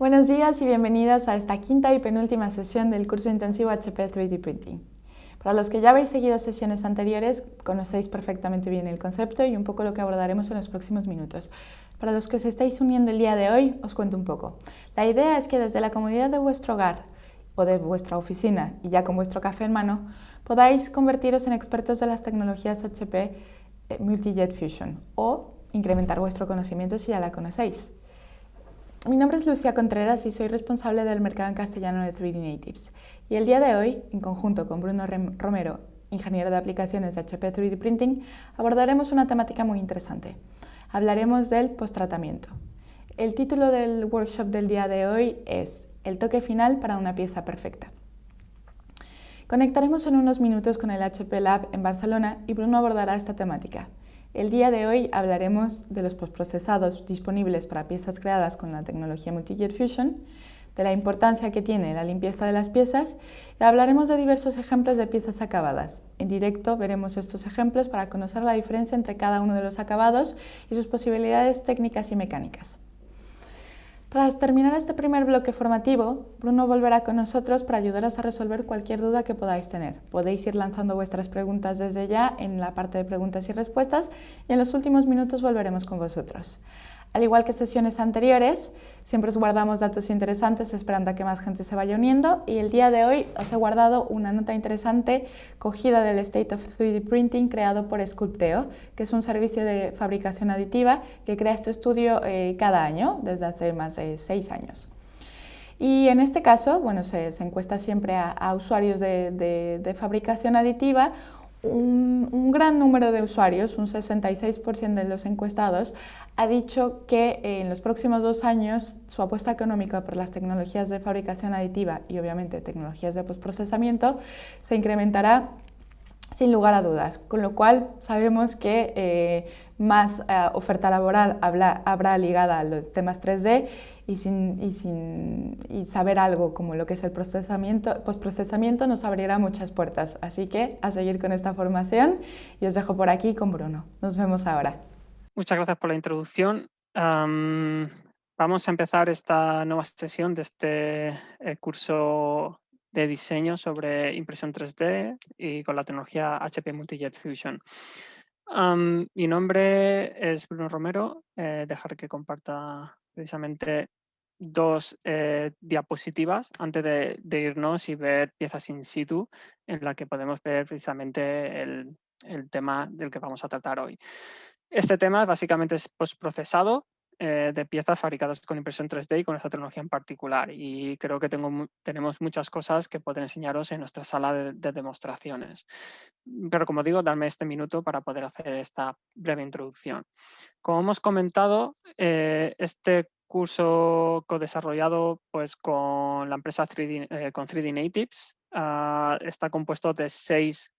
Buenos días y bienvenidos a esta quinta y penúltima sesión del curso intensivo HP 3D Printing. Para los que ya habéis seguido sesiones anteriores, conocéis perfectamente bien el concepto y un poco lo que abordaremos en los próximos minutos. Para los que os estáis uniendo el día de hoy, os cuento un poco. La idea es que desde la comodidad de vuestro hogar o de vuestra oficina y ya con vuestro café en mano, podáis convertiros en expertos de las tecnologías HP Multi-Jet Fusion o incrementar vuestro conocimiento si ya la conocéis. Mi nombre es Lucía Contreras y soy responsable del mercado en castellano de 3D Natives. Y el día de hoy, en conjunto con Bruno Romero, ingeniero de aplicaciones de HP 3D Printing, abordaremos una temática muy interesante. Hablaremos del posttratamiento. El título del workshop del día de hoy es El toque final para una pieza perfecta. Conectaremos en unos minutos con el HP Lab en Barcelona y Bruno abordará esta temática. El día de hoy hablaremos de los postprocesados disponibles para piezas creadas con la tecnología Multi-Jet Fusion, de la importancia que tiene la limpieza de las piezas y hablaremos de diversos ejemplos de piezas acabadas. En directo veremos estos ejemplos para conocer la diferencia entre cada uno de los acabados y sus posibilidades técnicas y mecánicas. Tras terminar este primer bloque formativo, Bruno volverá con nosotros para ayudaros a resolver cualquier duda que podáis tener. Podéis ir lanzando vuestras preguntas desde ya en la parte de preguntas y respuestas y en los últimos minutos volveremos con vosotros. Al igual que sesiones anteriores, siempre os guardamos datos interesantes esperando a que más gente se vaya uniendo y el día de hoy os he guardado una nota interesante cogida del State of 3D Printing creado por Sculpteo, que es un servicio de fabricación aditiva que crea este estudio cada año, desde hace más de 6 años. Y en este caso, bueno, se encuesta siempre a usuarios de fabricación aditiva. Un gran número de usuarios, un 66% de los encuestados, ha dicho que en los próximos 2 años su apuesta económica por las tecnologías de fabricación aditiva y obviamente tecnologías de postprocesamiento se incrementará sin lugar a dudas, con lo cual sabemos que más oferta laboral habrá ligada a los temas 3D y saber algo como lo que es el postprocesamiento nos abrirá muchas puertas. Así que a seguir con esta formación y os dejo por aquí con Bruno. Nos vemos ahora. Muchas gracias por la introducción. Vamos a empezar esta nueva sesión de este curso de diseño sobre impresión 3D y con la tecnología HP Multi-Jet Fusion. Mi nombre es Bruno Romero. Dejar que comparta precisamente 2 diapositivas antes de irnos y ver piezas in situ en la que podemos ver precisamente el tema del que vamos a tratar hoy. Este tema básicamente es postprocesado de piezas fabricadas con impresión 3D y con esta tecnología en particular. Y creo que tenemos muchas cosas que poder enseñaros en nuestra sala de demostraciones. Pero como digo, darme este minuto para poder hacer esta breve introducción. Como hemos comentado, este curso co-desarrollado pues, con la empresa 3D, con 3D Natives está compuesto de 6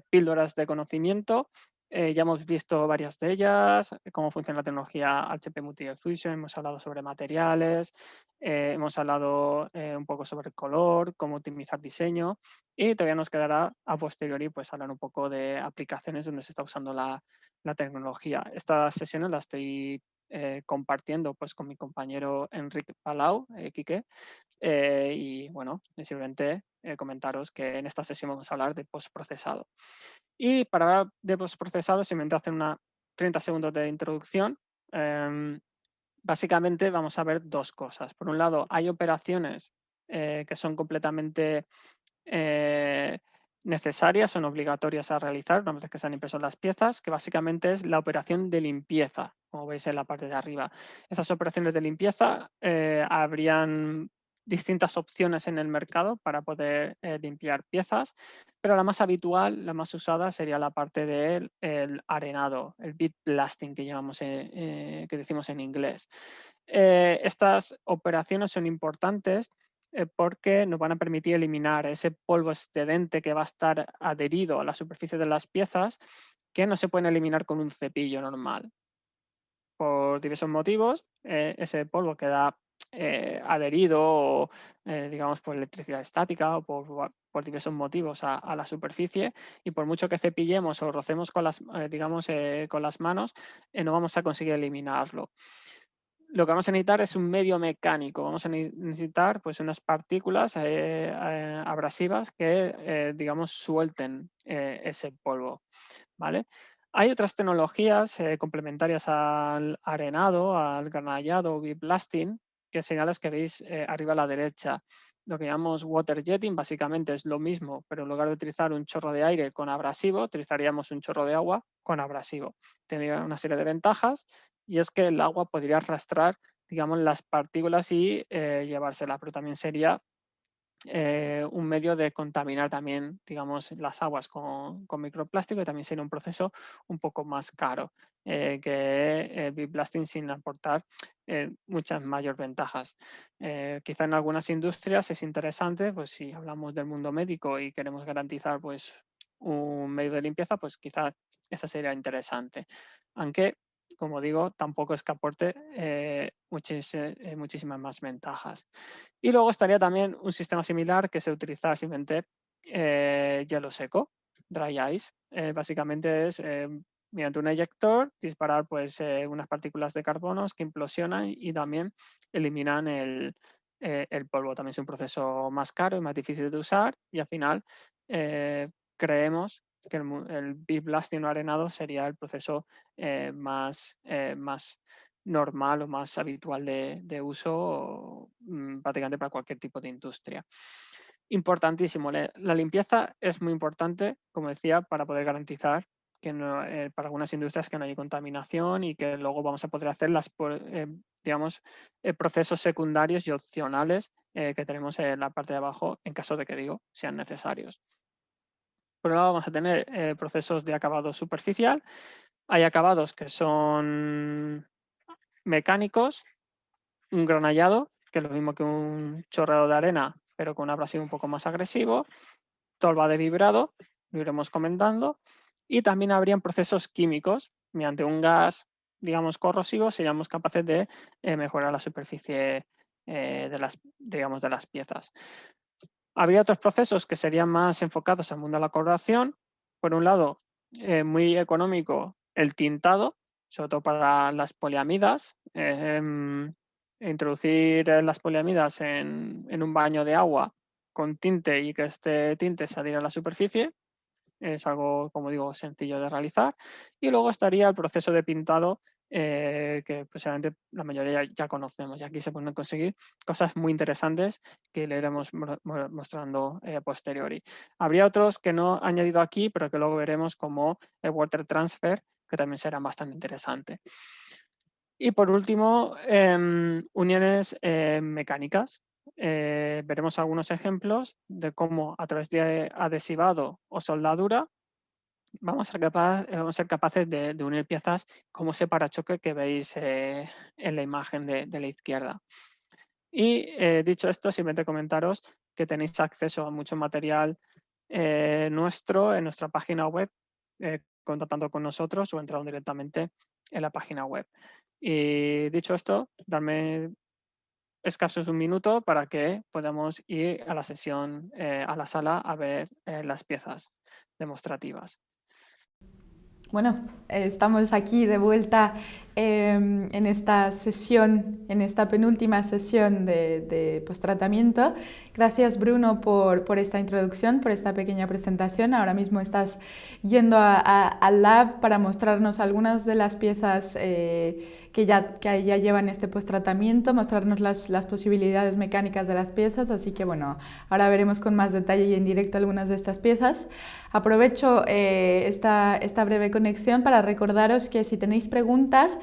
píldoras de conocimiento. Ya hemos visto varias de ellas, cómo funciona la tecnología HP Multi-Jet Fusion, hemos hablado sobre materiales, hemos hablado un poco sobre color, cómo optimizar diseño y todavía nos quedará a posteriori pues, hablar un poco de aplicaciones donde se está usando la tecnología. Estas sesiones las estoy compartiendo pues, con mi compañero Enric Palau, Quique, y bueno, simplemente comentaros que en esta sesión vamos a hablar de postprocesado. Y para hablar de postprocesado, simplemente hacer 30 segundos de introducción. Básicamente vamos a ver 2 cosas. Por un lado, hay operaciones que son completamente necesarias, son obligatorias a realizar una vez que se han impreso las piezas, que básicamente es la operación de limpieza, como veis en la parte de arriba. Esas operaciones de limpieza habrían distintas opciones en el mercado para poder limpiar piezas, pero la más habitual, la más usada sería la parte del arenado, el bead blasting que decimos en inglés. Estas operaciones son importantes porque nos van a permitir eliminar ese polvo excedente que va a estar adherido a la superficie de las piezas que no se pueden eliminar con un cepillo normal. Por diversos motivos, ese polvo queda adherido, o, digamos, por electricidad estática o por diversos motivos a la superficie, y por mucho que cepillemos o rocemos con las, con las manos, no vamos a conseguir eliminarlo. lo que vamos a necesitar es un medio mecánico. Vamos a necesitar pues, unas partículas abrasivas que, digamos, suelten ese polvo, ¿vale? Hay otras tecnologías complementarias al arenado, al granallado o bead blasting, que serían las que veis arriba a la derecha. Lo que llamamos water jetting básicamente es lo mismo, pero en lugar de utilizar un chorro de aire con abrasivo, utilizaríamos un chorro de agua con abrasivo. Tendría una serie de ventajas y es que el agua podría arrastrar, digamos, las partículas y llevárselas, pero también sería un medio de contaminar también, digamos, las aguas con microplástico, y también sería un proceso un poco más caro que bead blasting, sin aportar muchas mayores ventajas. Quizá en algunas industrias es interesante, pues si hablamos del mundo médico y queremos garantizar pues un medio de limpieza, pues quizá esta sería interesante. Aunque, como digo, tampoco es que aporte muchísimas más ventajas. Y luego estaría también un sistema similar que se utiliza simplemente hielo seco, dry ice. Básicamente es mediante un eyector disparar pues, unas partículas de carbono que implosionan y también eliminan el polvo. También es un proceso más caro y más difícil de usar, y al final creemos que el bead blasting o arenado sería el proceso más normal o más habitual de uso prácticamente para cualquier tipo de industria. Importantísimo, la limpieza es muy importante, como decía, para poder garantizar que no, para algunas industrias que no hay contaminación, y que luego vamos a poder hacer digamos, procesos secundarios y opcionales que tenemos en la parte de abajo en caso de que, digo, sean necesarios. Por un lado vamos a tener procesos de acabado superficial. Hay acabados que son mecánicos, un granallado, que es lo mismo que un chorreo de arena, pero con un abrasivo un poco más agresivo, tolva de vibrado, lo iremos comentando, y también habrían procesos químicos. Mediante un gas, digamos, corrosivo, seríamos capaces de mejorar la superficie digamos, de las piezas. Habría otros procesos que serían más enfocados al mundo de la coloración. Por un lado, muy económico, el tintado, sobre todo para las poliamidas. Introducir las poliamidas en un baño de agua con tinte y que este tinte se adhiera a la superficie. Es algo, como digo, sencillo de realizar. Y luego estaría el proceso de pintado, que posiblemente la mayoría ya conocemos. Y aquí se pueden conseguir cosas muy interesantes que le iremos mostrando a posteriori. Habría otros que no he añadido aquí, pero que luego veremos, como el water transfer, que también serán bastante interesantes. Y por último, uniones mecánicas. Veremos algunos ejemplos de cómo, a través de adhesivado o soldadura, vamos a ser capaces de unir piezas como ese parachoque que veis en la imagen de la izquierda. Y dicho esto, simplemente comentaros que tenéis acceso a mucho material nuestro en nuestra página web, contactando con nosotros o entrando directamente en la página web. Y dicho esto, darme escasos un minuto para que podamos ir a la sesión, a la sala, a ver las piezas demostrativas. Bueno, estamos aquí de vuelta en esta sesión, en esta penúltima sesión de posttratamiento. Gracias, Bruno, por esta introducción, por esta pequeña presentación. Ahora mismo estás yendo al lab para mostrarnos algunas de las piezas que ya llevan este posttratamiento, mostrarnos las posibilidades mecánicas de las piezas. Así que bueno, ahora veremos con más detalle y en directo algunas de estas piezas. Aprovecho esta breve conexión para recordaros que si tenéis preguntas,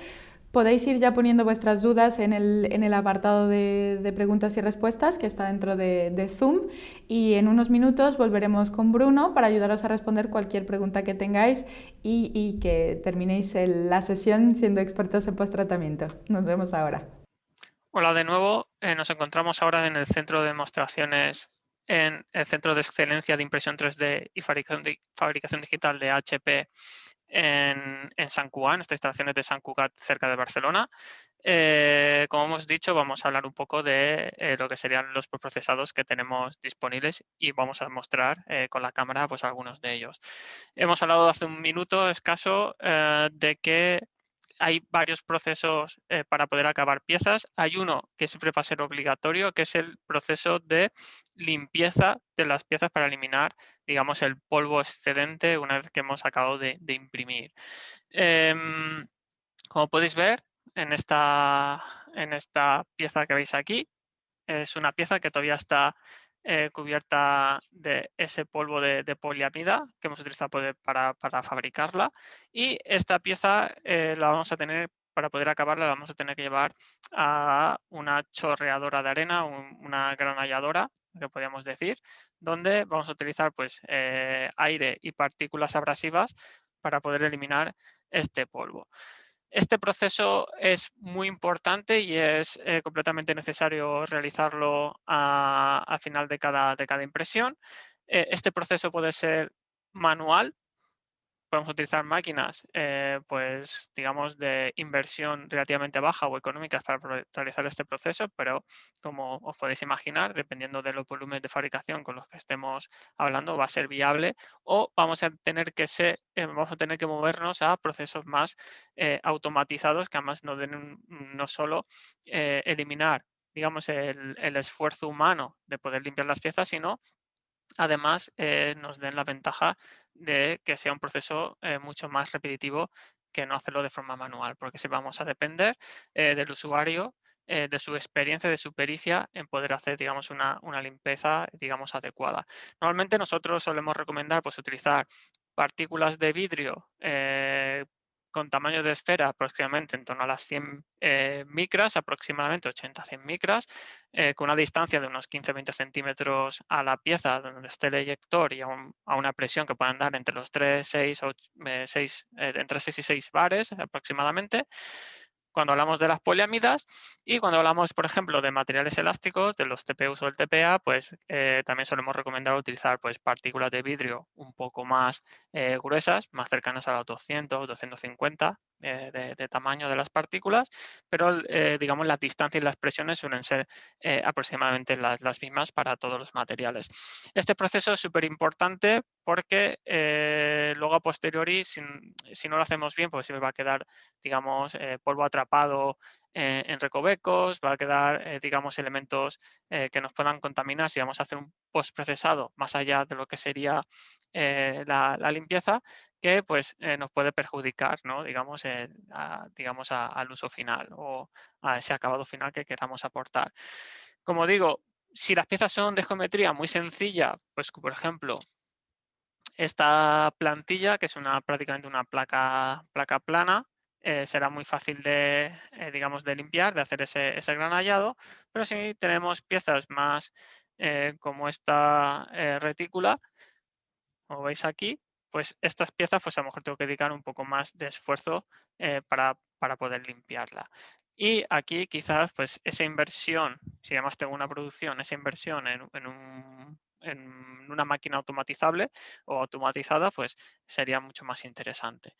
podéis ir ya poniendo vuestras dudas en el apartado de preguntas y respuestas que está dentro de Zoom, y en unos minutos volveremos con Bruno para ayudaros a responder cualquier pregunta que tengáis y que terminéis la sesión siendo expertos en posttratamiento. Nos vemos ahora. Hola de nuevo, nos encontramos ahora en el centro de demostraciones, en el Centro de Excelencia de Impresión 3D y Fabricación Digital de HP en Sant Cugat, en nuestras instalaciones de Sant Cugat, cerca de Barcelona. Como hemos dicho, vamos a hablar un poco de lo que serían los procesados que tenemos disponibles, y vamos a mostrar con la cámara pues algunos de ellos. Hemos hablado hace un minuto escaso de que hay varios procesos para poder acabar piezas. Hay uno que siempre va a ser obligatorio, que es el proceso de limpieza de las piezas para eliminar, digamos, el polvo excedente una vez que hemos acabado de imprimir. Como podéis ver en esta pieza que veis aquí, es una pieza que todavía está cubierta de ese polvo de poliamida que hemos utilizado para fabricarla. Y esta pieza la vamos a tener, para poder acabarla, la vamos a tener que llevar a una chorreadora de arena, una granalladora, que podríamos decir, donde vamos a utilizar pues, aire y partículas abrasivas para poder eliminar este polvo. Este proceso es muy importante y es completamente necesario realizarlo al final de cada impresión. Este proceso puede ser manual. Podemos utilizar máquinas, pues digamos, de inversión relativamente baja o económicas para realizar este proceso, pero como os podéis imaginar, dependiendo de los volúmenes de fabricación con los que estemos hablando, va a ser viable, o vamos a tener que movernos a procesos más automatizados que además nos den no solo eliminar, digamos, el esfuerzo humano de poder limpiar las piezas, sino además nos den la ventaja de que sea un proceso mucho más repetitivo que no hacerlo de forma manual, porque si vamos a depender del usuario, de su experiencia, de su pericia en poder hacer, digamos, una limpieza, digamos, adecuada. Normalmente nosotros solemos recomendar pues, utilizar partículas de vidrio con tamaño de esfera aproximadamente en torno a las 100 micras, aproximadamente 80-100 micras, con una distancia de unos 15-20 centímetros a la pieza donde esté el eyector y a una presión que puedan dar entre los 3, 6, 8, 6, entre 6 y 6 bares aproximadamente. Cuando hablamos de las poliamidas y cuando hablamos, por ejemplo, de materiales elásticos, de los TPUs o el TPA, pues también solemos recomendar utilizar pues, partículas de vidrio un poco más gruesas, más cercanas a los 200, 250 de tamaño de las partículas, pero digamos las distancias y las presiones suelen ser aproximadamente las mismas para todos los materiales. Este proceso es súper importante porque luego a posteriori, si no lo hacemos bien, pues siempre va a quedar, digamos, polvo atrapado en recovecos, va a quedar, digamos, elementos que nos puedan contaminar si vamos a hacer un postprocesado más allá de lo que sería la limpieza, que pues nos puede perjudicar, ¿no? Digamos, al uso final o a ese acabado final que queramos aportar. Como digo, si las piezas son de geometría muy sencilla, pues por ejemplo, esta plantilla, que es prácticamente una placa plana, será muy fácil digamos, de limpiar, de hacer ese granallado, pero si tenemos piezas más como esta retícula, como veis aquí, pues estas piezas pues a lo mejor tengo que dedicar un poco más de esfuerzo para poder limpiarla. Y aquí quizás pues esa inversión, si además tengo una producción, esa inversión en una máquina automatizable o automatizada, pues sería mucho más interesante.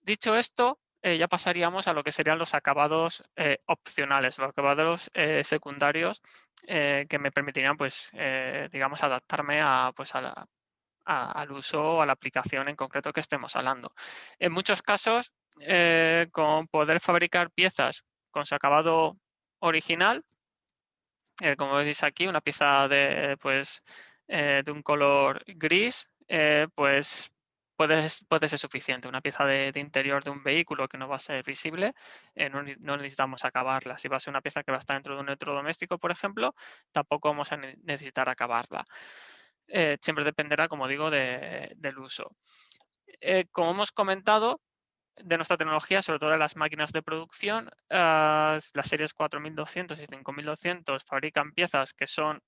Dicho esto, ya pasaríamos a lo que serían los acabados opcionales, los acabados secundarios que me permitirían, pues, digamos, adaptarme pues, al uso o a la aplicación en concreto que estemos hablando. En muchos casos, con poder fabricar piezas con su acabado original, como veis aquí, una pieza pues, de un color gris, pues puede ser suficiente. Una pieza de interior de un vehículo que no va a ser visible, no necesitamos acabarla. Si va a ser una pieza que va a estar dentro de un electrodoméstico, por ejemplo, tampoco vamos a necesitar acabarla. Siempre dependerá, como digo, del uso. Como hemos comentado, de nuestra tecnología, sobre todo de las máquinas de producción, las series 4200 y 5200 fabrican piezas que son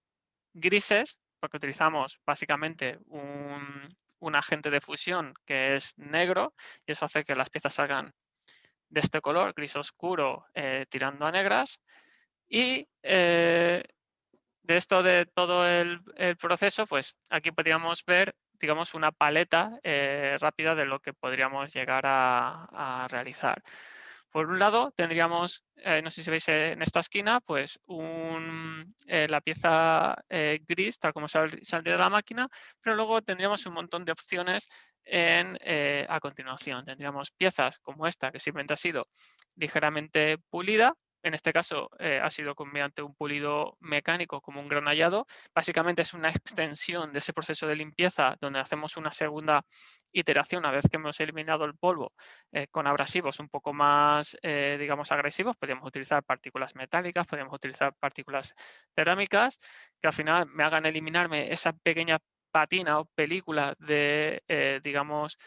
grises, porque utilizamos básicamente un agente de fusión que es negro, y eso hace que las piezas salgan de este color, gris oscuro, tirando a negras. Y de todo el proceso, pues aquí podríamos ver, digamos, una paleta rápida de lo que podríamos llegar a realizar. Por un lado tendríamos, no sé si veis en esta esquina, pues la pieza gris, tal como saldría de la máquina, pero luego tendríamos un montón de opciones a continuación. Tendríamos piezas como esta, que simplemente ha sido ligeramente pulida. En este caso ha sido mediante un pulido mecánico como un granallado. Básicamente es una extensión de ese proceso de limpieza donde hacemos una segunda iteración una vez que hemos eliminado el polvo con abrasivos un poco más, digamos, agresivos. Podríamos utilizar partículas metálicas, podríamos utilizar partículas cerámicas que al final me hagan eliminarme esa pequeña patina o película de, digamos,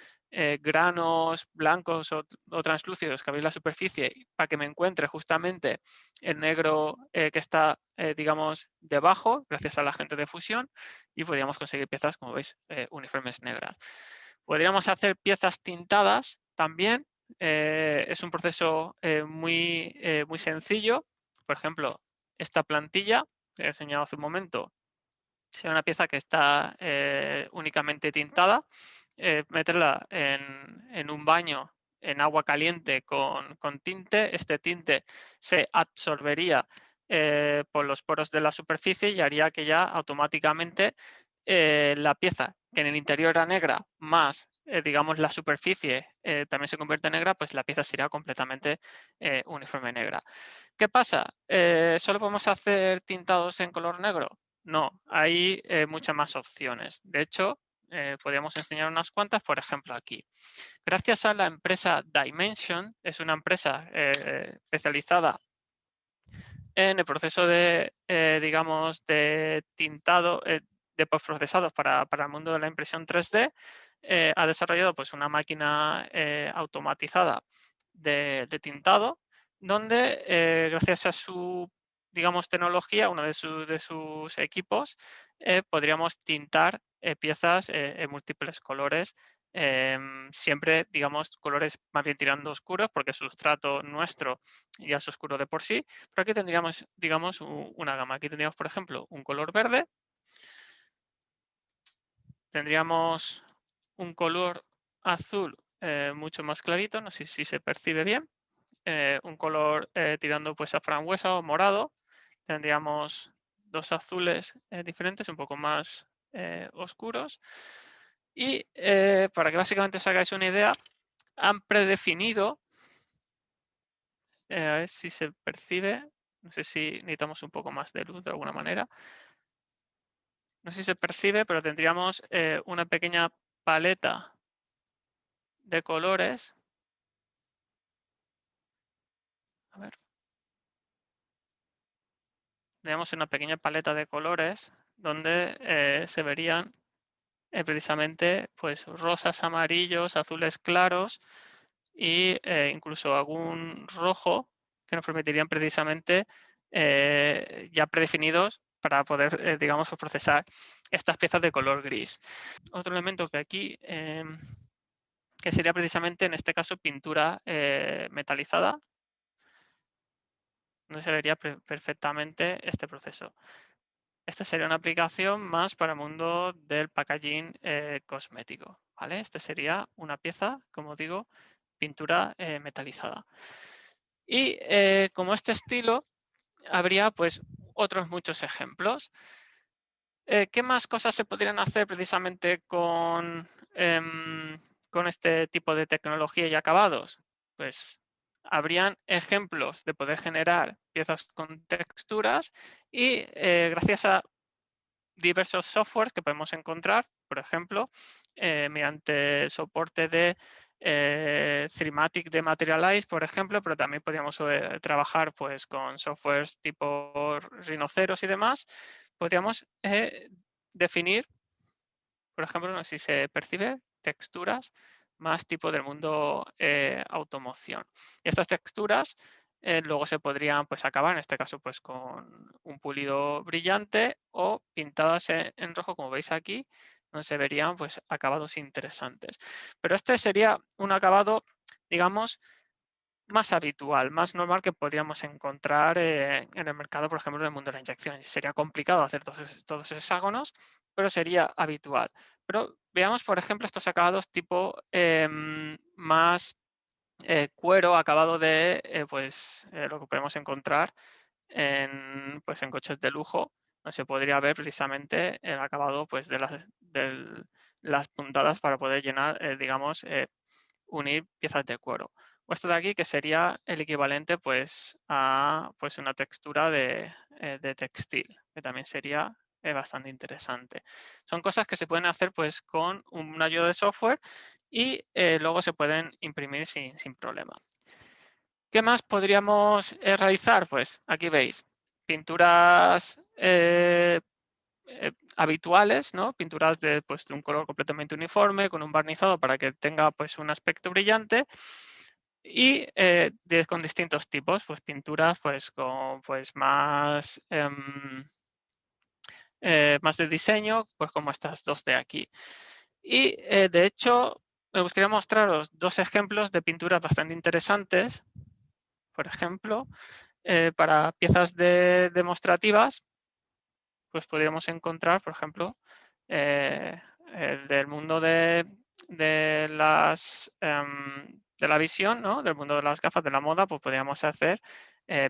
granos blancos o translúcidos que habéis en la superficie para que me encuentre justamente el negro que está, digamos, debajo, gracias al agente de fusión, y podríamos conseguir piezas, como veis, uniformes negras. Podríamos hacer piezas tintadas también. Es un proceso muy sencillo. Por ejemplo, esta plantilla que he enseñado hace un momento, sea una pieza que está únicamente tintada, meterla en un baño en agua caliente con tinte. Este tinte se absorbería por los poros de la superficie y haría que ya automáticamente la pieza que en el interior era negra más digamos la superficie también se convierte en negra, pues la pieza sería completamente uniforme negra. ¿Qué pasa? ¿Solo podemos hacer tintados en color negro? No, hay muchas más opciones. De hecho, podríamos enseñar unas cuantas, por ejemplo, aquí. Gracias a la empresa Dimension, es una empresa especializada en el proceso de, digamos, de tintado, de postprocesados para el mundo de la impresión 3D, ha desarrollado pues, una máquina automatizada de tintado, donde gracias a su, digamos, tecnología, uno de sus equipos, podríamos tintar piezas en múltiples colores, siempre, digamos, colores más bien tirando oscuros, porque el sustrato nuestro ya es oscuro de por sí, pero aquí tendríamos, digamos, una gama. Aquí tendríamos, por ejemplo, un color verde, tendríamos un color azul mucho más clarito, no sé si se percibe bien, un color tirando pues a frambuesa o morado, tendríamos dos azules diferentes, un poco más oscuros, y para que básicamente os hagáis una idea, han predefinido, a ver si se percibe, no sé si necesitamos un poco más de luz de alguna manera, no sé si se percibe, pero tendríamos una pequeña paleta de colores. A ver. Tenemos una pequeña paleta de colores donde se verían precisamente pues, rosas, amarillos, azules claros y incluso algún rojo que nos permitirían precisamente ya predefinidos para poder, digamos, procesar estas piezas de color gris. Otro elemento que aquí, que sería precisamente en este caso pintura metalizada, donde se vería perfectamente este proceso. Esta sería una aplicación más para el mundo del packaging cosmético, ¿vale? Esta sería una pieza, como digo, pintura metalizada. Y como este estilo, habría pues otros muchos ejemplos. ¿Qué más cosas se podrían hacer precisamente con este tipo de tecnología y acabados? Pues habrían ejemplos de poder generar piezas con texturas y gracias a diversos softwares que podemos encontrar, por ejemplo, mediante soporte de Thematic de Materialize, por ejemplo, pero también podríamos trabajar pues, con softwares tipo Rhinoceros y demás. Podríamos definir, por ejemplo, no sé si se percibe, texturas más tipo del mundo automoción. Y estas texturas luego se podrían pues, acabar, en este caso, pues, con un pulido brillante o pintadas en rojo, como veis aquí, donde se verían pues, acabados interesantes. Pero este sería un acabado, digamos, más habitual, más normal que podríamos encontrar en el mercado, por ejemplo, en el mundo de la inyección. Sería complicado hacer todos esos hexágonos, pero sería habitual. Pero veamos, por ejemplo, estos acabados tipo más cuero acabado de lo que podemos encontrar en coches de lujo, donde se podría ver precisamente el acabado pues, de las puntadas para poder llenar, unir piezas de cuero. O esto de aquí, que sería el equivalente pues, a una textura de textil, que también sería bastante interesante. Son cosas que se pueden hacer pues, con una ayuda de software y luego se pueden imprimir sin problema. ¿Qué más podríamos realizar? Pues aquí veis, pinturas habituales, ¿no? Pinturas de un color completamente uniforme, con un barnizado para que tenga pues, un aspecto brillante y con distintos tipos, pues pinturas con más, más de diseño, pues como estas dos de aquí. Y de hecho, me gustaría mostraros dos ejemplos de pinturas bastante interesantes. Por ejemplo, para piezas demostrativas, pues podríamos encontrar, por ejemplo, del mundo de la visión, ¿no? Del mundo de las gafas de la moda, pues podríamos hacer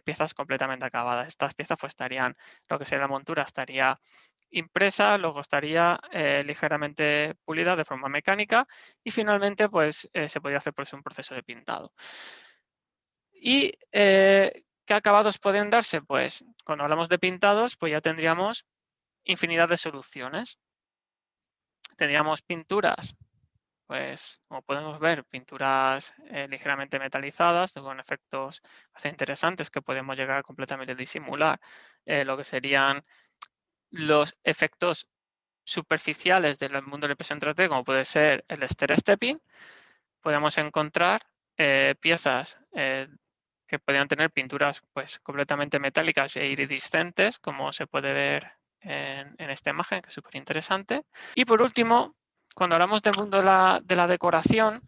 piezas completamente acabadas. Estas piezas pues estarían, lo que sería la montura estaría impresa, luego estaría ligeramente pulida de forma mecánica y finalmente pues se podría hacer pues, un proceso de pintado. ¿Y qué acabados pueden darse? Pues cuando hablamos de pintados, pues ya tendríamos infinidad de soluciones. Tendríamos pinturas, pues como podemos ver, pinturas ligeramente metalizadas, con efectos bastante interesantes que podemos llegar a completamente disimular lo que serían los efectos superficiales del mundo de la impresión 3D, como puede ser el stair stepping. Podemos encontrar piezas que podrían tener pinturas pues, completamente metálicas e iridiscentes, como se puede ver en esta imagen, que es súper interesante. Y por último, cuando hablamos del mundo de la decoración,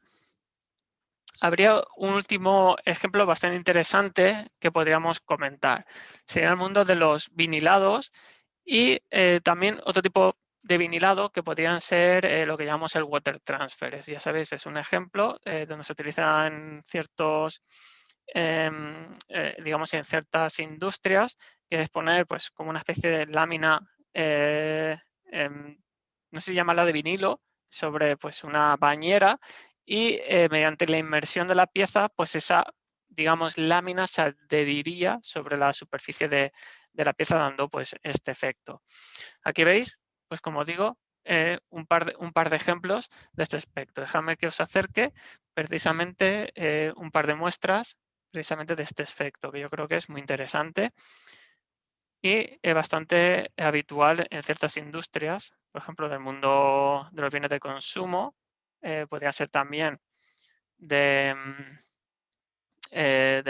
habría un último ejemplo bastante interesante que podríamos comentar. Sería el mundo de los vinilados y también otro tipo de vinilado que podrían ser lo que llamamos el water transfer. Ya sabéis, es un ejemplo donde se utiliza en ciertos, digamos, en ciertas industrias, que es poner pues como una especie de lámina, no sé si llamarla de vinilo, sobre pues una bañera y mediante la inmersión de la pieza, pues esa, digamos, lámina se adheriría sobre la superficie de la pieza dando pues este efecto. Aquí veis, pues como digo, un par de ejemplos de este aspecto. Dejadme que os acerque precisamente un par de muestras precisamente de este efecto, que yo creo que es muy interesante y bastante habitual en ciertas industrias, por ejemplo, del mundo de los bienes de consumo, podría ser también del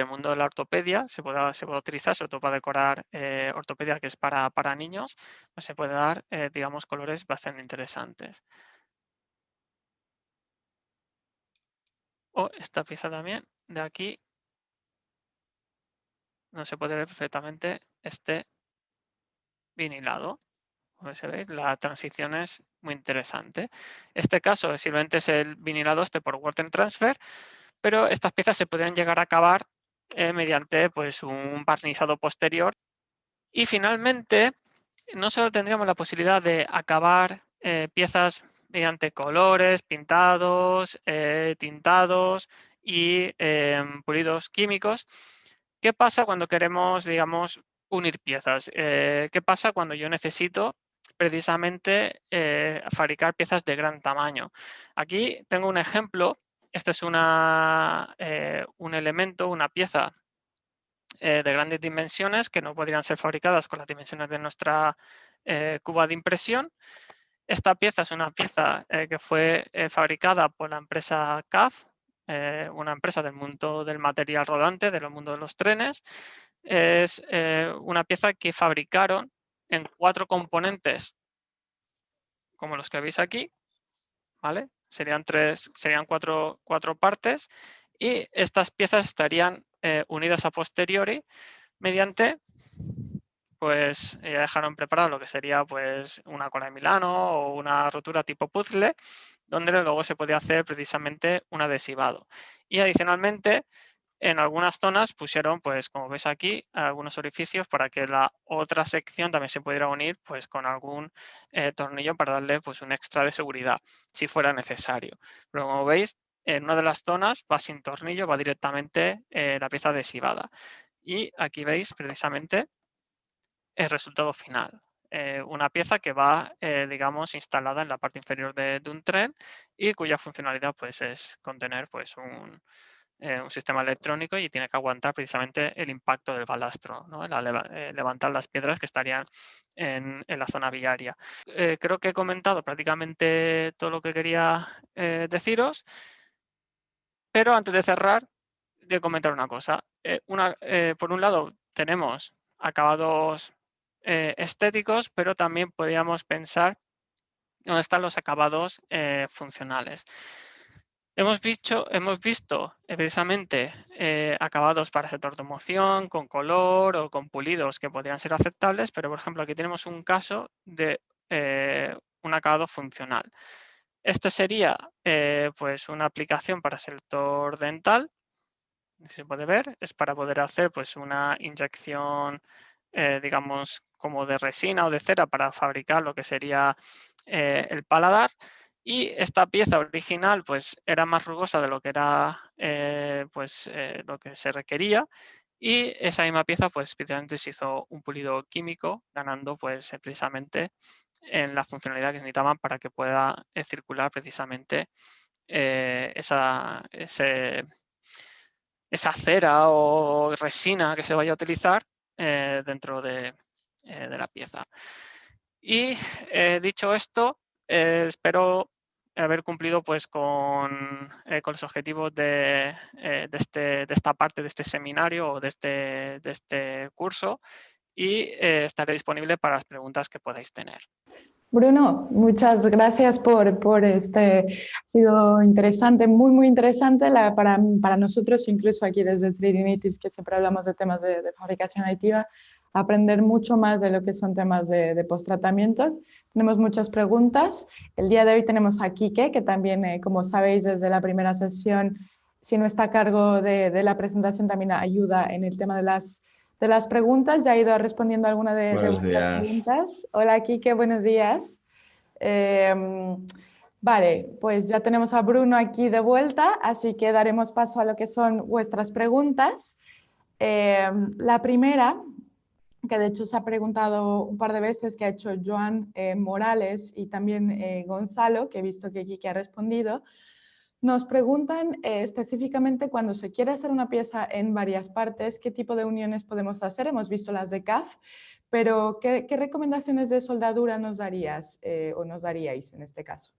mundo de la ortopedia, se puede utilizar, sobre todo para decorar ortopedia, que es para niños, pues se puede dar, digamos, colores bastante interesantes. O esta pieza también, de aquí, no se puede ver perfectamente este vinilado. Como se ve, la transición es muy interesante. Este caso simplemente es el vinilado por water transfer, pero estas piezas se podrían llegar a acabar mediante pues, un barnizado posterior. Y finalmente, no solo tendríamos la posibilidad de acabar piezas mediante colores, pintados, tintados y pulidos químicos. ¿Qué pasa cuando queremos, digamos, unir piezas? ¿Qué pasa cuando yo necesito precisamente fabricar piezas de gran tamaño? Aquí tengo un ejemplo. Este es un elemento, una pieza de grandes dimensiones que no podrían ser fabricadas con las dimensiones de nuestra cuba de impresión. Esta pieza es una pieza que fue fabricada por la empresa CAF, una empresa del mundo del material rodante, del mundo de los trenes. Es una pieza que fabricaron en 4 componentes, como los que veis aquí, ¿vale? Serían 4 partes y estas piezas estarían unidas a posteriori mediante, pues ya dejaron preparado lo que sería pues una cola de Milano o una rotura tipo puzzle donde luego se podía hacer precisamente un adhesivado. Y adicionalmente, en algunas zonas pusieron, pues como ves aquí, algunos orificios para que la otra sección también se pudiera unir pues con algún tornillo para darle pues un extra de seguridad si fuera necesario. Pero como veis, en una de las zonas va sin tornillo, va directamente la pieza adhesivada. Y aquí veis precisamente el resultado final. Una pieza que va, digamos, instalada en la parte inferior de un tren y cuya funcionalidad pues, es contener pues, un sistema electrónico y tiene que aguantar precisamente el impacto del balastro, ¿no? Levantar las piedras que estarían en la zona viaria. Creo que he comentado prácticamente todo lo que quería deciros, pero antes de cerrar, voy a comentar una cosa. Por un lado, tenemos acabados estéticos, pero también podríamos pensar dónde están los acabados funcionales. Hemos visto precisamente acabados para sector automoción, con color o con pulidos que podrían ser aceptables, pero por ejemplo aquí tenemos un caso de un acabado funcional. Este sería pues una aplicación para sector dental, si se puede ver, es para poder hacer pues una inyección digamos como de resina o de cera para fabricar lo que sería el paladar. Y esta pieza original pues era más rugosa de lo que era lo que se requería, y esa misma pieza pues especialmente se hizo un pulido químico, ganando pues precisamente en la funcionalidad que necesitaban para que pueda circular precisamente esa cera o resina que se vaya a utilizar dentro de la pieza. Y dicho esto, espero haber cumplido pues con los objetivos de esta parte de este seminario o de este curso, y estaré disponible para las preguntas que podáis tener. Bruno, muchas gracias por este. Ha sido interesante, muy, muy interesante para nosotros, incluso aquí desde 3D Natives, que siempre hablamos de temas de fabricación aditiva, aprender mucho más de lo que son temas de post-tratamiento. Tenemos muchas preguntas. El día de hoy tenemos a Quique, que también, como sabéis, desde la primera sesión, si no está a cargo de la presentación, también ayuda en el tema de las preguntas. Ya he ido respondiendo alguna de Buenos vuestras días. preguntas. Hola, Quique, buenos días. Vale, pues ya tenemos a Bruno aquí de vuelta, así que daremos paso a lo que son vuestras preguntas. La primera, que de hecho se ha preguntado un par de veces, que ha hecho Joan Morales y también Gonzalo, que he visto que Quique ha respondido. Nos preguntan específicamente cuando se quiere hacer una pieza en varias partes, ¿qué tipo de uniones podemos hacer? Hemos visto las de CAF, pero ¿qué recomendaciones de soldadura nos darías o nos daríais en este caso?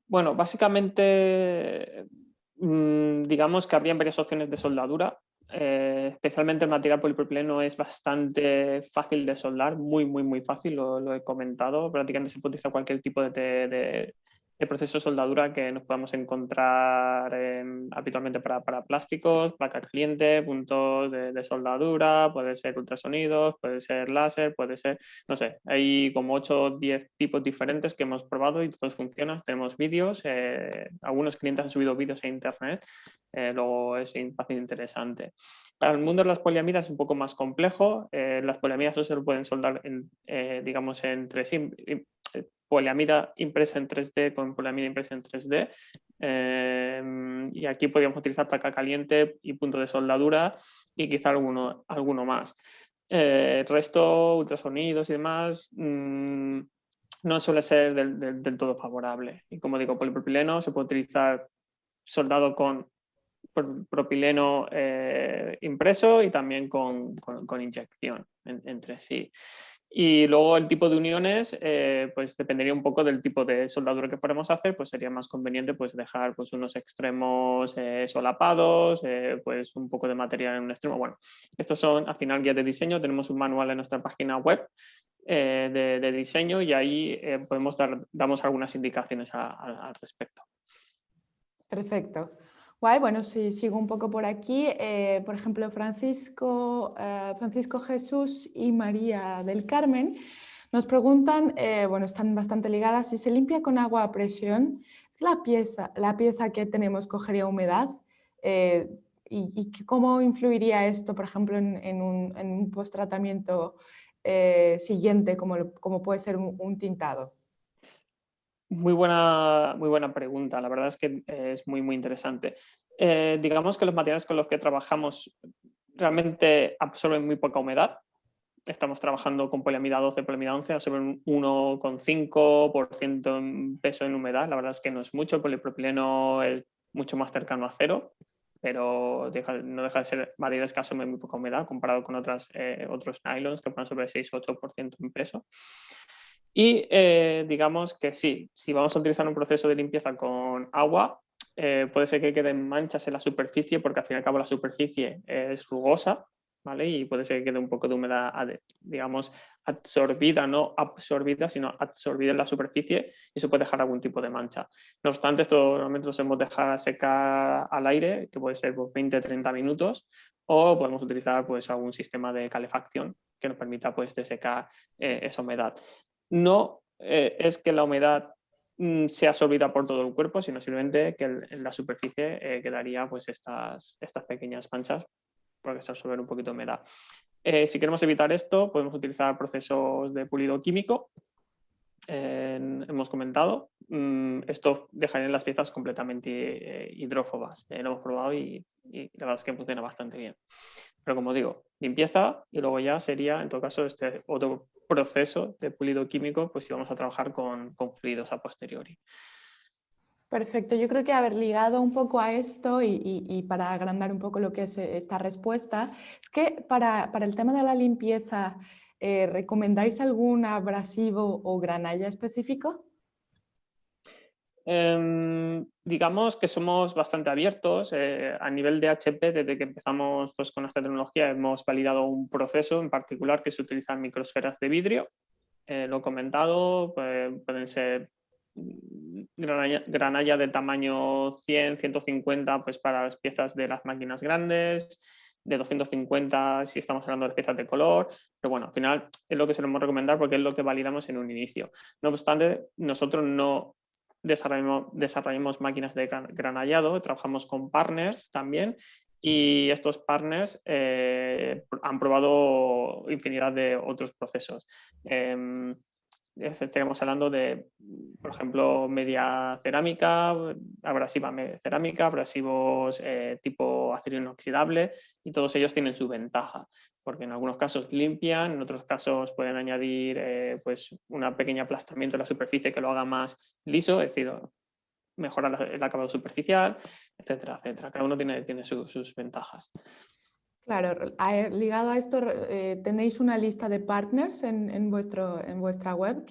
Bueno, básicamente digamos que habría varias opciones de soldadura. Especialmente el material polipropileno es bastante fácil de soldar, muy, muy, muy fácil, lo he comentado. Prácticamente se puede utilizar cualquier tipo de proceso de soldadura que nos podamos encontrar habitualmente para plásticos, placa caliente, puntos de soldadura, puede ser ultrasonidos, puede ser láser, puede ser, no sé, hay como 8 o 10 tipos diferentes que hemos probado y todos funcionan. Tenemos vídeos, algunos clientes han subido vídeos a internet, luego es fácil e interesante. Para el mundo de las poliamidas es un poco más complejo. Las poliamidas no se lo pueden soldar digamos entre sí. Poliamida impresa en 3D con poliamida impresa en 3D. Y aquí podríamos utilizar placa caliente y punto de soldadura y quizá alguno más. El resto, ultrasonidos y demás, no suele ser del todo favorable. Y como digo, polipropileno se puede utilizar soldado con propileno impreso y también con inyección entre sí. Y luego el tipo de uniones, pues dependería un poco del tipo de soldadura que podemos hacer, pues sería más conveniente pues dejar pues unos extremos solapados, pues un poco de material en un extremo. Bueno, estos son al final guías de diseño, tenemos un manual en nuestra página web de diseño, y ahí damos algunas indicaciones al respecto. Perfecto. Guay, bueno, si sigo un poco por aquí, por ejemplo, Francisco Jesús y María del Carmen Nos preguntan, bueno, están bastante ligadas, si se limpia con agua a presión, la pieza que tenemos cogería humedad. ¿Y cómo influiría esto, por ejemplo, en un post-tratamiento siguiente, como puede ser un tintado? Muy buena pregunta. La verdad es que es muy interesante. Digamos que los materiales con los que trabajamos realmente absorben muy poca humedad. Estamos trabajando con poliamida 12, poliamida 11, absorben un 1,5% en peso en humedad. La verdad es que no es mucho. El polipropileno es mucho más cercano a cero, pero no deja de ser materiales que absorben muy poca humedad comparado con otros nylons que pueden sobre 6 o 8% en peso. Y digamos que sí, si vamos a utilizar un proceso de limpieza con agua, puede ser que queden manchas en la superficie porque al fin y al cabo la superficie es rugosa, ¿vale? Y puede ser que quede un poco de humedad, digamos, absorbida, no absorbida, sino absorbida en la superficie y eso puede dejar algún tipo de mancha. No obstante, esto normalmente lo hemos dejar secar al aire, que puede ser pues, 20-30 minutos, o podemos utilizar pues, algún sistema de calefacción que nos permita pues, desecar esa humedad. No es que la humedad sea absorbida por todo el cuerpo, sino simplemente que en la superficie quedaría pues estas pequeñas manchas porque se absorbe un poquito de humedad. Si queremos evitar esto, podemos utilizar procesos de pulido químico. Hemos comentado, esto dejaría las piezas completamente hidrófobas. Lo hemos probado y la verdad es que funciona bastante bien. Pero como digo, limpieza y luego ya sería, en todo caso, este otro proceso de pulido químico, pues si vamos a trabajar con fluidos a posteriori. Perfecto, yo creo que haber ligado un poco a esto y para agrandar un poco lo que es esta respuesta, es que para el tema de la limpieza, ¿recomendáis algún abrasivo o granalla específico? Digamos que somos bastante abiertos. A nivel de HP, desde que empezamos pues, con esta tecnología, hemos validado un proceso en particular que se utiliza en microesferas de vidrio. Lo he comentado, pueden ser granalla de tamaño 100, 150 pues para las piezas de las máquinas grandes, de 250 si estamos hablando de piezas de color, pero bueno, al final es lo que solemos recomendar porque es lo que validamos en un inicio. No obstante, nosotros no desarrollamos máquinas de granallado, trabajamos con partners también y estos partners han probado infinidad de otros procesos. Estaríamos hablando de, por ejemplo, media cerámica, abrasiva cerámica, abrasivos tipo acero inoxidable y todos ellos tienen su ventaja porque en algunos casos limpian, en otros casos pueden añadir pues un pequeño aplastamiento de la superficie que lo haga más liso, es decir, mejora el acabado superficial, etcétera, etcétera. Cada uno tiene sus ventajas. Claro, ligado a esto, ¿tenéis una lista de partners en vuestra web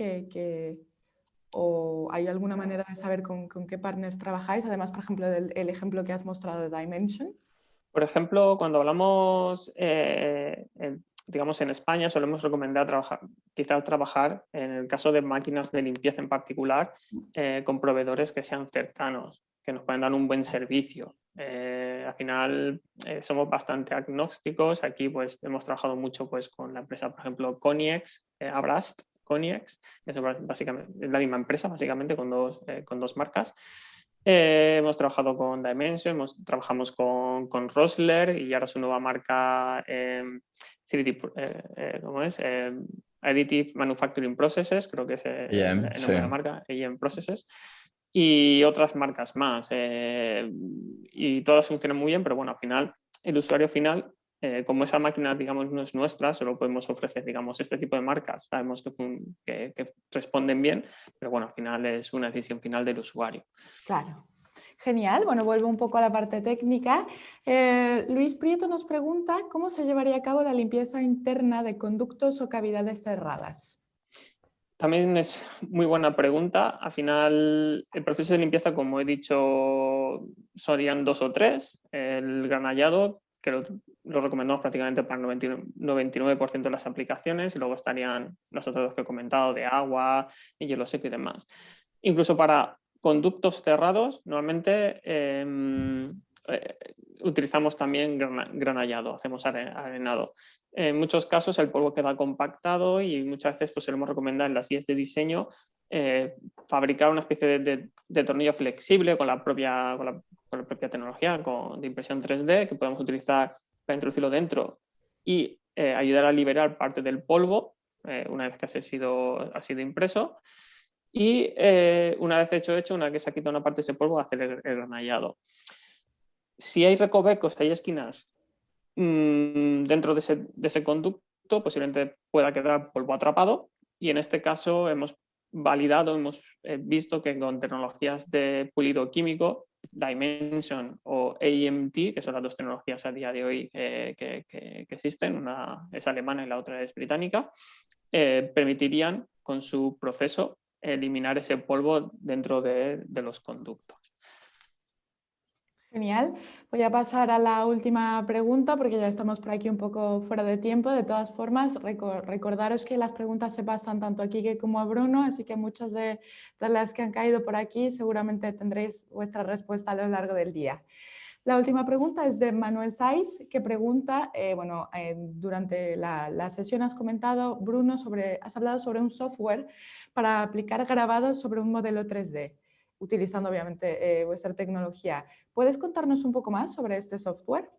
o hay alguna manera de saber con qué partners trabajáis? Además, por ejemplo, el ejemplo que has mostrado de Dimension. Por ejemplo, cuando hablamos, digamos, en España, solemos recomendar quizás trabajar, en el caso de máquinas de limpieza en particular, con proveedores que sean cercanos, que nos puedan dar un buen servicio. Al final, somos bastante agnósticos. Aquí pues, hemos trabajado mucho pues, con la empresa, por ejemplo, Koniex, Abrast, Koniex, básicamente, es la misma empresa, básicamente, con dos marcas. Hemos trabajado con Dimension, trabajamos con Rossler y ahora su nueva marca 3D, ¿cómo es? Additive Manufacturing Processes, creo que es el nombre de la marca, AM Processes, y otras marcas más. Y todas funcionan muy bien, pero bueno, al final, el usuario final, como esa máquina, digamos, no es nuestra, solo podemos ofrecer, digamos, este tipo de marcas. Sabemos que responden bien, pero bueno, al final es una decisión final del usuario. Claro. Genial. Bueno, vuelvo un poco a la parte técnica. Luis Prieto nos pregunta cómo se llevaría a cabo la limpieza interna de conductos o cavidades cerradas. También es muy buena pregunta. Al final, el proceso de limpieza, como he dicho, serían 2 o 3. El granallado, que lo recomendamos prácticamente para el 99% de las aplicaciones, y luego estarían los otros que he comentado, de agua, y hielo seco y demás. Incluso para conductos cerrados, normalmente utilizamos también granallado, hacemos arenado. En muchos casos el polvo queda compactado y muchas veces pues, solemos recomendar en las guías de diseño fabricar una especie de tornillo flexible con la propia tecnología de impresión 3D que podemos utilizar para introducirlo dentro y ayudar a liberar parte del polvo una vez que ha sido impreso. Y una vez hecho, una vez que se ha quitado una parte de ese polvo, hacer el granallado. Si hay recovecos, hay esquinas dentro de ese conducto, posiblemente pueda quedar polvo atrapado y en este caso hemos validado, hemos visto que con tecnologías de pulido químico, Dimension o AMT, que son las dos tecnologías a día de hoy que existen, una es alemana y la otra es británica, permitirían con su proceso eliminar ese polvo dentro de los conductos. Genial. Voy a pasar a la última pregunta porque ya estamos por aquí un poco fuera de tiempo. De todas formas, recordaros que las preguntas se pasan tanto a Quique como a Bruno, así que muchas de las que han caído por aquí seguramente tendréis vuestra respuesta a lo largo del día. La última pregunta es de Manuel Saiz, que pregunta, durante la sesión has comentado, Bruno, has hablado sobre un software para aplicar grabados sobre un modelo 3D, utilizando obviamente vuestra tecnología. ¿Puedes contarnos un poco más sobre este software?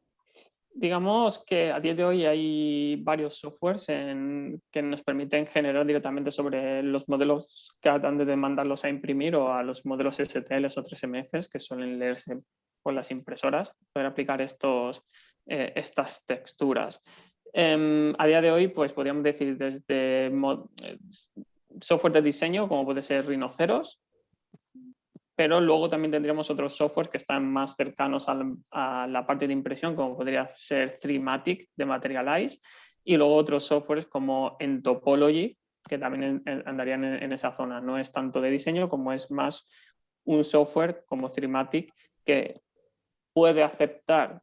Digamos que a día de hoy hay varios softwares que nos permiten generar directamente sobre los modelos que han de mandarlos a imprimir o a los modelos STL o 3MFs que suelen leerse por las impresoras, poder aplicar estas texturas. A día de hoy, pues podríamos decir desde software de diseño, como puede ser Rhinoceros, pero luego también tendríamos otros software que están más cercanos a la parte de impresión, como podría ser 3matic de Materialize, y luego otros softwares como Entopology, que también andarían en esa zona. No es tanto de diseño como es más un software como 3matic que puede aceptar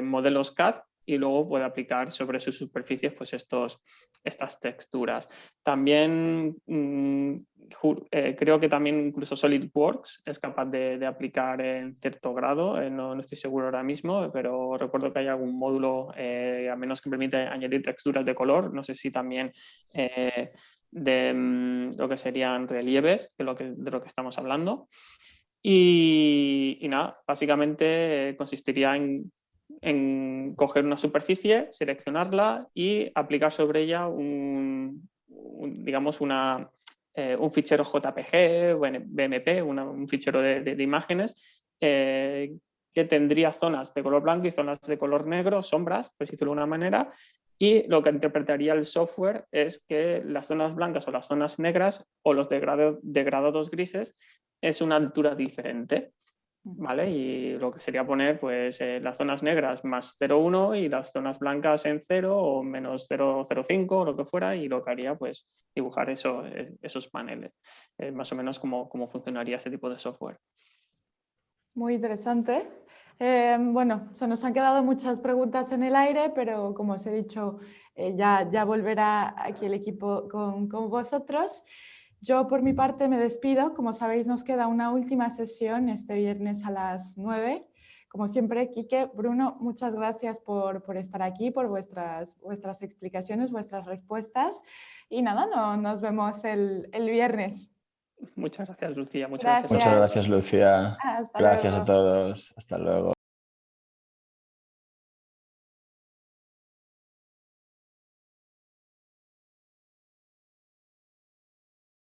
modelos CAD y luego puede aplicar sobre sus superficies pues estas texturas. También creo que también incluso SolidWorks es capaz de aplicar en cierto grado, no estoy seguro ahora mismo, pero recuerdo que hay algún módulo, al menos que permite añadir texturas de color, no sé si también de lo que serían relieves, de lo que estamos hablando. Y nada, básicamente consistiría en coger una superficie, seleccionarla y aplicar sobre ella digamos un fichero JPG, BMP, un fichero de imágenes que tendría zonas de color blanco y zonas de color negro, sombras, por decirlo de una manera, y lo que interpretaría el software es que las zonas blancas o las zonas negras o los degradados grises es una altura diferente, ¿vale? Y lo que sería poner pues las zonas negras más 0,1 y las zonas blancas en 0 o menos 0,05 o lo que fuera, y lo que haría pues dibujar esos paneles. Más o menos cómo funcionaría este tipo de software. Muy interesante. Bueno, se nos han quedado muchas preguntas en el aire, pero como os he dicho, ya volverá aquí el equipo con vosotros. Yo por mi parte me despido. Como sabéis, nos queda una última sesión este viernes a las 9. Como siempre, Quique, Bruno, muchas gracias por estar aquí, por vuestras explicaciones, vuestras respuestas. Y nada, nos vemos el viernes. Muchas gracias, Lucía. Gracias. Muchas gracias, Lucía. Hasta Gracias luego. a todos. Hasta luego.